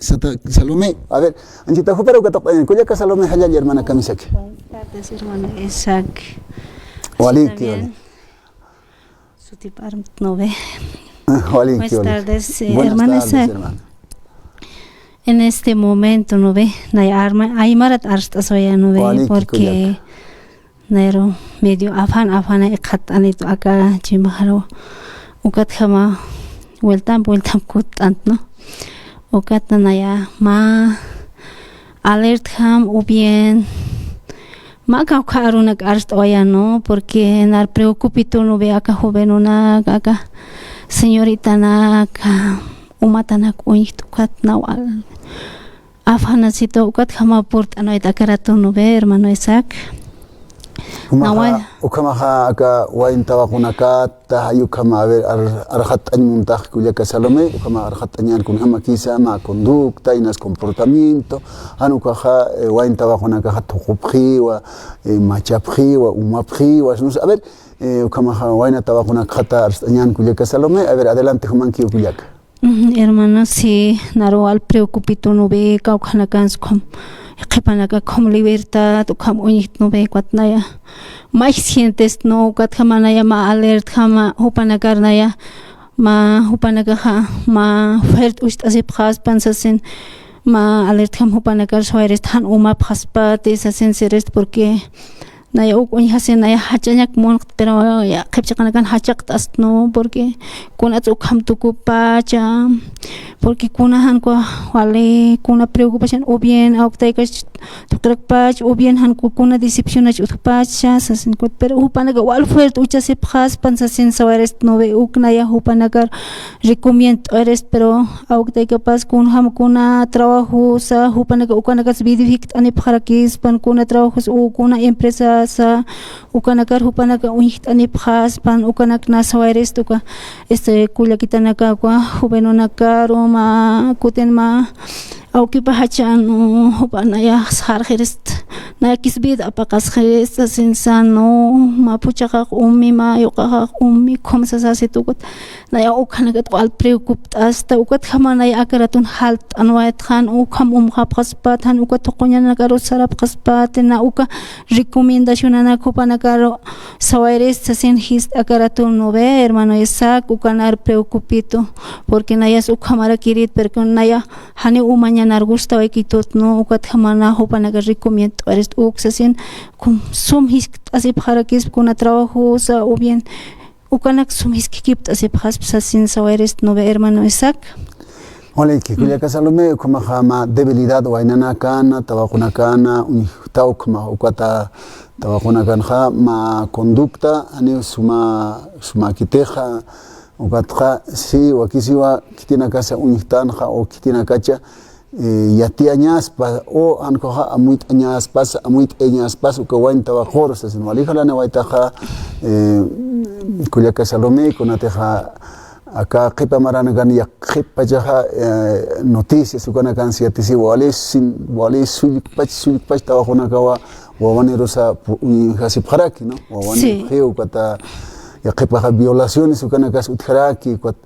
Salomé, a ver, Anchita Jupero que Cuyaca Salomé Hayali, hermana Camisaki. Buenas tardes, hermano Isaac. Waliki, Su tipo no ve. Waliki. Buenas tardes, hermano Isaac. En este momento no ve, hay marat hasta soy no ve porque Nairo medio afana anito acá chimajaro ukat jama vuelta kutant no ukat naya ma alert ham o bien ma kaukarunak arst oya no porque nar preocupito no ve acá joven una acá señorita na acá umatanak unik ukat nawal afana sito ukat jama port anoita karato no ve hermano Isaac. Ukamaha aka wain tawakunaka tahayu kama ver arhat anyuntah Cuyaca Salomé ukama arhat anyan kun hama kisa ma conducta inas comportamiento anukaha wain tawakunaka hatukupri wa machapri wa umapri wa a ver ukamaha wain tawakunaka ta anyan Cuyaca Salomé a ver adelante humanki Cuyaca. Hermano, sí, naro al preocupito no ve kaukanakans como Kepanaka como libertad o como unit no ve cuatnaya más sientes no cuatjamanaya ma alert jama hupanakarnaya ma hupanakaja ma fert ust así pras pansasen ma alert jam hupanakar soeres tan uma paspa te sasen serest porque naya uy hasen naya hachañak mon pero ya kepchakanakan hachak tas no porque kuna tukam tukupacha porque kuna han ko wale kuna preocupación o bien auktais tukrakpach o bien han ko kuna decepción ach utpacha sasen ko pero upanaga wal fuert ucha se pras pansasen soeres no ve uknaya upanagar recomiendo eres pero auktai capaz kun ham kuna trabajo sa upanaga ukanaga vidifikt ani parakis pan kuna trabajos o kuna empresa sa ukanakar hupanaka unit ani phas pan ukanak na sawaires tuka kullakitanaka kwa hubenonaka roma kutenma aukipa hachano hupanaya sargerest na kisbid apakas gerest sensano mapuchaka ummi ma yoka ummi komsa sasitukut na ukanaka al preocupt hasta ukat khamana akaratun halt anwait khan ukam khapaspat han ukat toqonyana karo sarap qaspat na uka recomendación ana kupanakaro sawaires sasen his akaratun no ve hermano Isaac ukanar preocupito porque nayas ukamara kirit porque naya hani umaña nargusta equitot no ukat khamana hupanaga recomiendo eres uxasen kum sum his así para que es con trabajo o bien ukanak sum his kipt así pas sasen sawaires no ve hermano Isaac. Hola, que Cuyaca Salomé como jama debilidad o ainana kana tabakuna kana unitau como ukata tabakuna kanja ma conducta ani suma kiteja ukatra si wakisiwa kitina casa unitanja o kitina kacha yati añas pa o ankoja amuit añas pas ukawain tabakor se sinwalija la newaitaja Cuyaca Salomé con ateja acá qipa maranagan ya qipa jaha noticias ukana kan siatisi wale sulik pach tawakuna kawa wawani rosa hasip haraki no wawani kheu kata ya qipa violaciones ukana kas utharaki kwat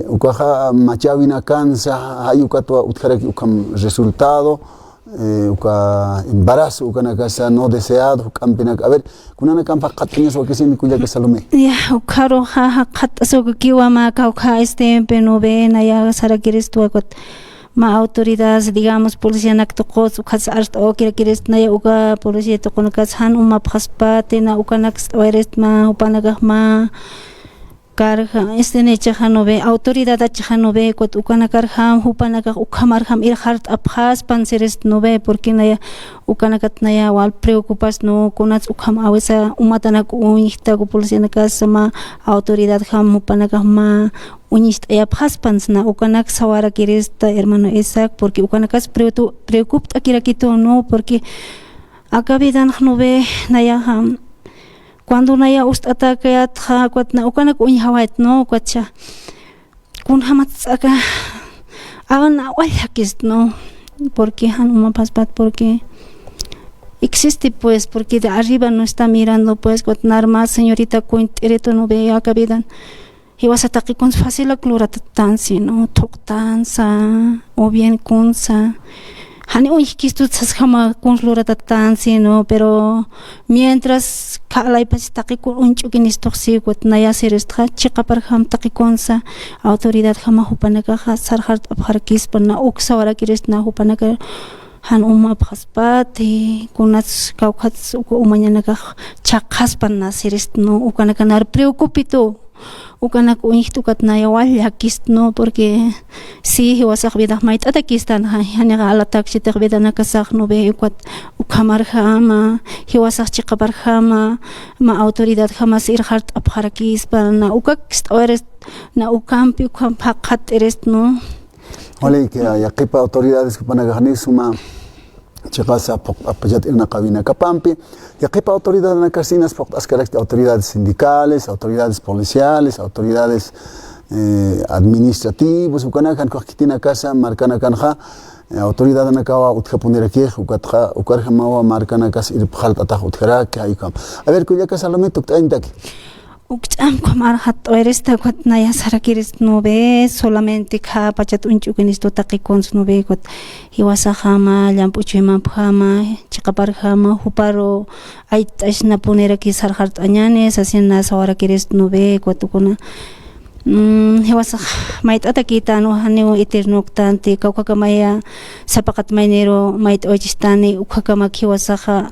ukaha machawina kansa hayukatwa utharaki ukam resultado uka embarazo ukana casa no deseado campina a ver kunana campa qatñas o que sin Cuyaca Salomé ya ukaro ha qataso kiwa ma kauka no ven ya sara quieres tu ma autoridades digamos policía naktoqos ukas art o quieres na uka policía to konakas han uma paspate na ukanak eres ma upanaga ma karja necha hanove autoridad hanove kot ukanakar ham hupanaka ukamar ham ir hart abhas panseres nove porque naya ukanakat naya wal preocupas no konats ukam awesa umatanak unihta ko policía nakasama autoridad ham hupanaka ma unist abhas pansna ukanak sawara kiresta hermano Isaac porque ukanakas preocupt akirakito no porque akabidan nove naya ham cuando naya ust ataque atha kwatna ukanak unyhawait no kwacha kun hamats aka agan awalakis no porque han uma paspat porque existe pues porque de arriba no está mirando pues kwatnar más señorita cuentereto no ve akabidan hiwasataqi kun fácil kluratatansi no toqtansa o bien kunsa hani uikistu tsasjama kun kluratatansi no pero mientras kalay pasitaqi kun unchukinistorsi naya siristra chiqaparham taqi kunsa autoridad jama hupanaka sarhart abharkis pana uksawara kiristna hupanaka han paspat kunats kaukats umanyanaka chaqaspan nasiristno ukanakanar preocupito ukanak uihtukat nayawal yakistno porque si hiwasak vida mait atakistan haniga alatak chitaq vida nakasaq no be ukat ukamarhama hiwasak chiqaparhama ma autoridad jamás irhart abharakis para ukakst eres na ukampi ukampaqat eres no Wale que yaqipa autoridades que panagahani suma chaqasa apajat irna qabina kapampi yaqipa autoridades nakasinas autoridades sindicales, autoridades policiales, autoridades administrativos ukanakan qoqitina casa marcana kanja autoridad nakawa utjapuniraki ukarja mawa marcana casa irpjalt ataj utjaraki aikam a ver kuya casa lo meto taintaki Ukcham kamar hat oeresta kwat naya sarakiris nobe solamente ka pachat unchukinis to takikons nobe kwat hiwasa khama lampuchima phama chikapar khama huparo ait ashna punera ki sarhart anyane sasina sawara kiris nobe kwat kuna hiwasa mait atakita no haneo eternoctante kaukakamaya sapakat mainero mait ojistani ukakama hiwasa kha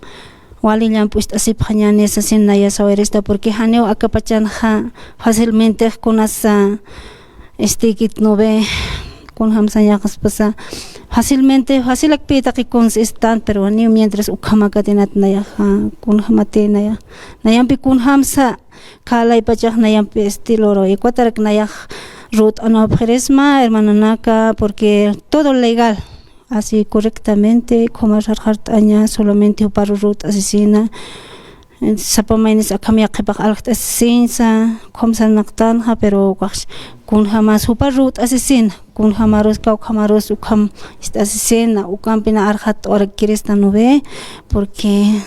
Wali pues así pañane esa cena ya saberesta porque haneo acapachan fácilmente con asa kit no ve con hamsa ya pasa fácilmente fácil akpita que consistan pero haneo mientras ukama katinat na ya con hamate na ya nayampi kun hamsa kalay pachak nayampi estilo ro ikuatarak na ya root ano presma hermano naka porque todo legal así correctamente como sarhart aña solamente para root asesina sapamainis akamya qibaq algt asesinsa komsan naqtanja pero kun jamás super root asesina kun jamaros kau jamaros ukam asesina ukampina arhat ora kirista nove porque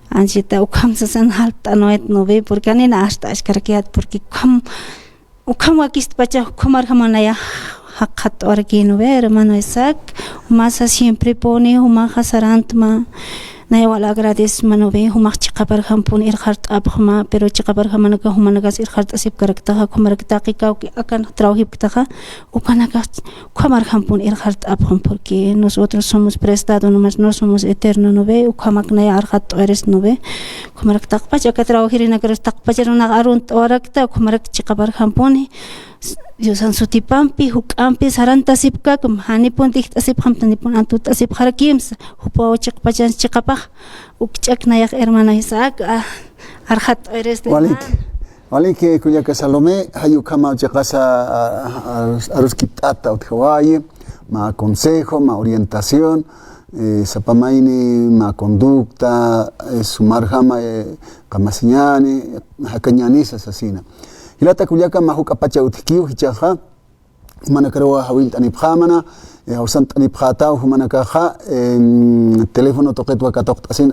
anchita ukam sasan halta noet nove porque anina hasta ashkarkiat porque ukam wakist pacha kumar jamanaya hakat orgino ver hermano Isaac masa siempre pone humaja sarantma na igual agradece mano ve humach chiqapar hampun irhart abhma pero chiqapar hamanaga humanagas irhart asip karaktaha kumarakta qika akan trauhib ktaha ukanaga kumar hampun irhart abhum porque nosotros somos prestado nomás no somos eterno no ve ukamak na arhat eres no ve kumarakta pacha ka trauhirina karakta pacha na arunt orakta kumarak chiqapar hampun Yosan sutipampi hukampi saranta sipka kum hani puntik asip hamtani pun antut asip harakims hupo chik pajan chikapah ukchak nayak hermano Isaac arhat eres de Wali que kuya ka Salomé hayu kama chakasa aruskitata uthawaye ma consejo ma orientación sapamaini ma conducta sumar jama kamasiñani hakanyani asesina Hilata kuyaka mahuk apacha utkiu hichaha manakarawa hawil tani phamana hausan tani phatau humanaka teléfono toqet wa katoqt asin